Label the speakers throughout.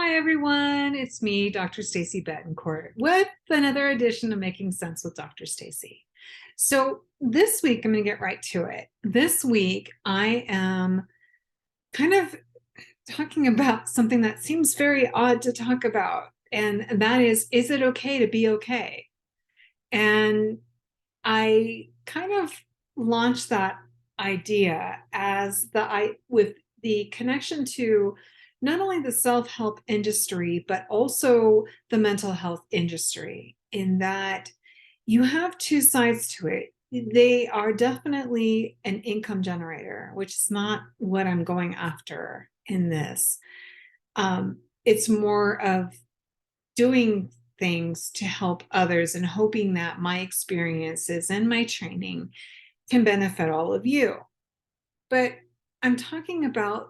Speaker 1: Hi, everyone. It's me, Dr. Stacy Betancourt, with another edition of Making Sense with Dr. Stacy. So, this week, I'm going to get right to it. This week, I am kind of talking about something that seems very odd to talk about, and that is it okay to be okay? And I kind of launched that idea as with the connection to not only the self-help industry, but also the mental health industry, in that you have two sides to it. They are definitely an income generator, which is not what I'm going after in this. It's more of doing things to help others and hoping that my experiences and my training can benefit all of you. But I'm talking about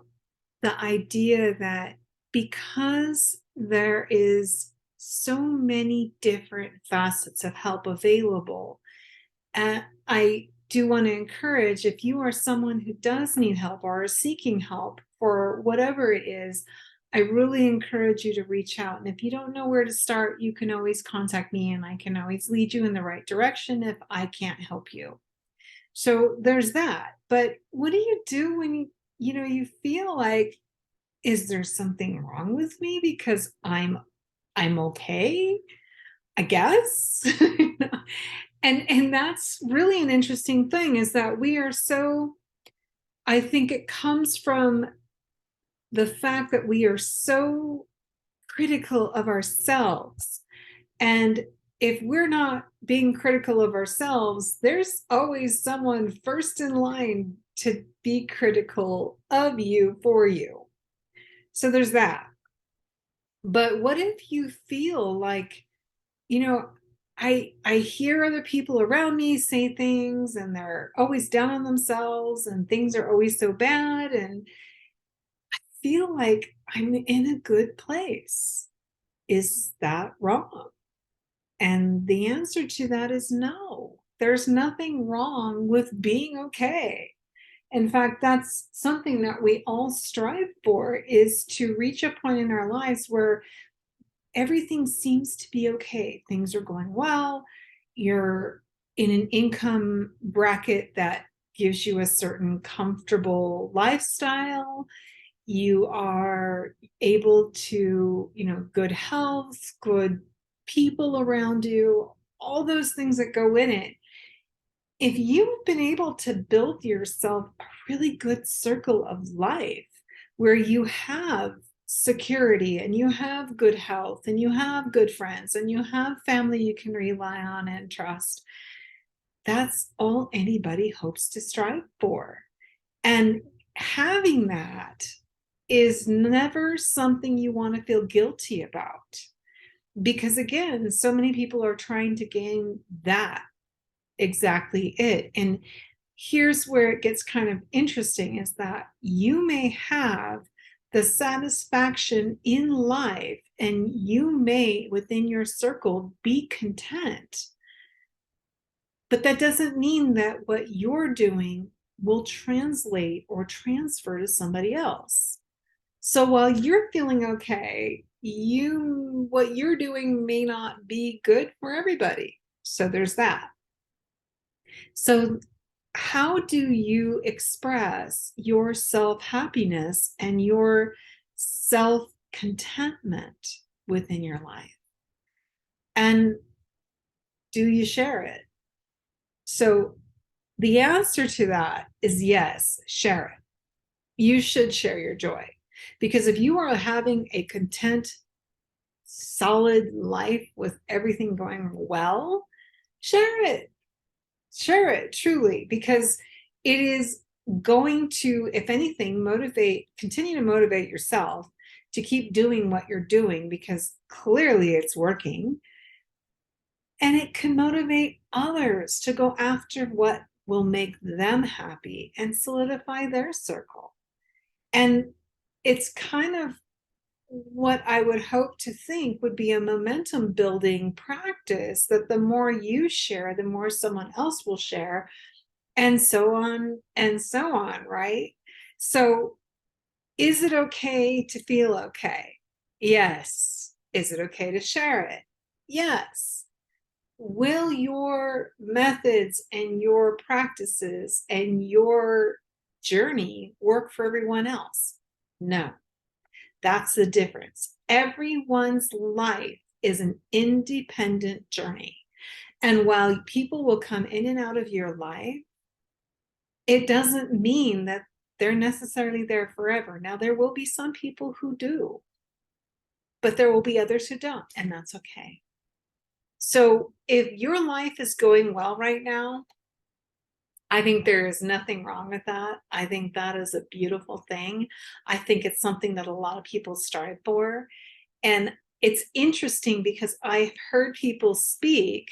Speaker 1: the idea that because there is so many different facets of help available, I do want to encourage, if you are someone who does need help or is seeking help for whatever it is, I really encourage you to reach out. And if you don't know where to start, you can always contact me and I can always lead you in the right direction if I can't help you. So there's that. But what do you do when you feel like, is there something wrong with me because I'm okay, I guess? And that's really an interesting thing, is that we are so, I think it comes from the fact that we are so critical of ourselves. And if we're not being critical of ourselves, there's always someone first in line to be critical of you for you. So there's that. But what if you feel like, you know, I hear other people around me say things and they're always down on themselves and things are always so bad, and feel like I'm in a good place. Is that wrong? And the answer to that is no. There's nothing wrong with being okay. In fact, that's something that we all strive for, is to reach a point in our lives where everything seems to be okay. Things are going well. You're in an income bracket that gives you a certain comfortable lifestyle. You are able to, good health, good people around you, all those things that go in it. If you've been able to build yourself a really good circle of life where you have security and you have good health and you have good friends and you have family you can rely on and trust, that's all anybody hopes to strive for. And having that is never something you want to feel guilty about, because again, so many people are trying to gain that exactly it. And here's where it gets kind of interesting, is that you may have the satisfaction in life and you may within your circle be content, but that doesn't mean that what you're doing will translate or transfer to somebody else. So while you're feeling okay, what you're doing may not be good for everybody. So there's that. So how do you express your self-happiness and your self-contentment within your life? And do you share it? So the answer to that is yes, share it. You should share your joy, because if you are having a content, solid life with everything going well, share it. Share it truly, because it is going to, if anything, continue to motivate yourself to keep doing what you're doing, because clearly it's working. And it can motivate others to go after what will make them happy and solidify their circle. And it's kind of what I would hope to think would be a momentum building practice, that the more you share, the more someone else will share, and so on, right? So, is it okay to feel okay? Yes. Is it okay to share it? Yes. Will your methods and your practices and your journey work for everyone else? No. That's the difference. Everyone's life is an independent journey. And while people will come in and out of your life, it doesn't mean that they're necessarily there forever. Now, there will be some people who do, but there will be others who don't, and that's okay. So if your life is going well right now, I think there is nothing wrong with that. I think that is a beautiful thing. I think it's something that a lot of people strive for. And it's interesting because I've heard people speak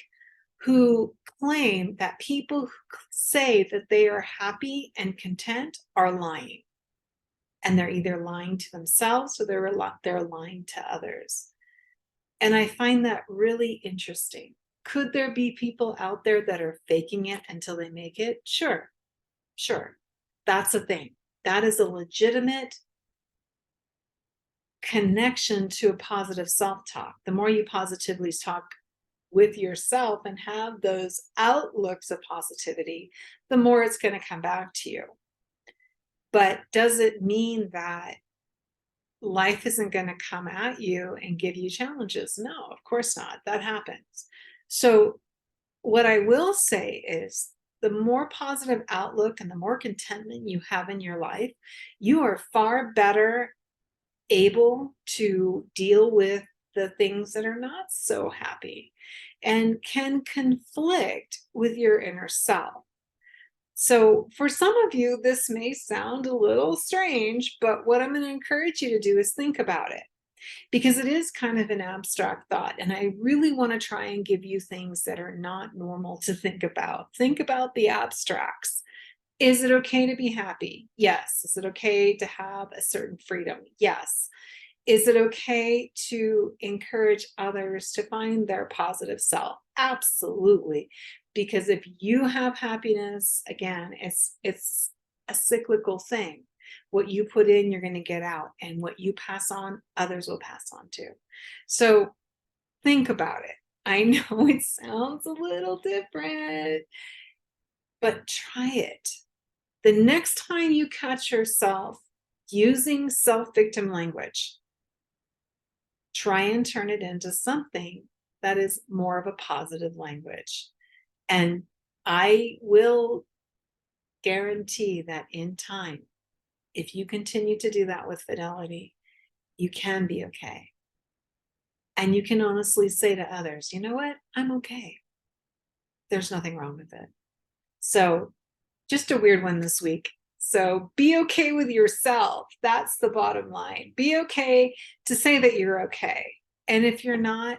Speaker 1: who claim that people who say that they are happy and content are lying. And they're either lying to themselves or they're lying to others. And I find that really interesting. Could there be people out there that are faking it until they make it? Sure, sure. That's a thing. That is a legitimate connection to a positive self-talk. The more you positively talk with yourself and have those outlooks of positivity, the more it's going to come back to you. But does it mean that life isn't going to come at you and give you challenges? No, of course not. That happens. So what I will say is the more positive outlook and the more contentment you have in your life, you are far better able to deal with the things that are not so happy and can conflict with your inner self. So for some of you, this may sound a little strange, but what I'm going to encourage you to do is think about it, because it is kind of an abstract thought. And I really want to try and give you things that are not normal to think about. Think about the abstracts. Is it okay to be happy? Yes. Is it okay to have a certain freedom? Yes. Is it okay to encourage others to find their positive self? Absolutely. Because if you have happiness, again, it's a cyclical thing. What you put in, you're going to get out. And what you pass on, others will pass on too. So think about it. I know it sounds a little different, but try it. The next time you catch yourself using self-victim language, try and turn it into something that is more of a positive language. And I will guarantee that in time, if you continue to do that with fidelity, you can be okay. And you can honestly say to others, you know what? I'm okay. There's nothing wrong with it. So just a weird one this week. So be okay with yourself. That's the bottom line. Be okay to say that you're okay. And if you're not,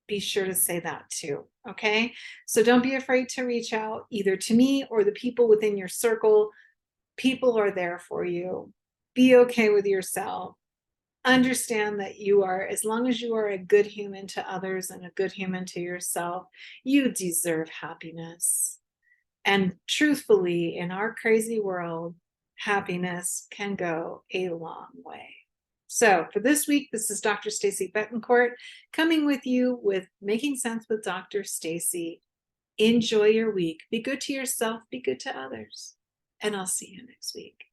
Speaker 1: be sure to say that too. Okay. So don't be afraid to reach out either to me or the people within your circle. People are there for you. Be okay with yourself. Understand that you are, as long as you are a good human to others and a good human to yourself, you deserve happiness. And truthfully, in our crazy world, happiness can go a long way. So for this week, this is Dr. Stacy Betancourt coming with you with Making Sense with Dr. Stacy. Enjoy your week. Be good to yourself. Be good to others. And I'll see you next week.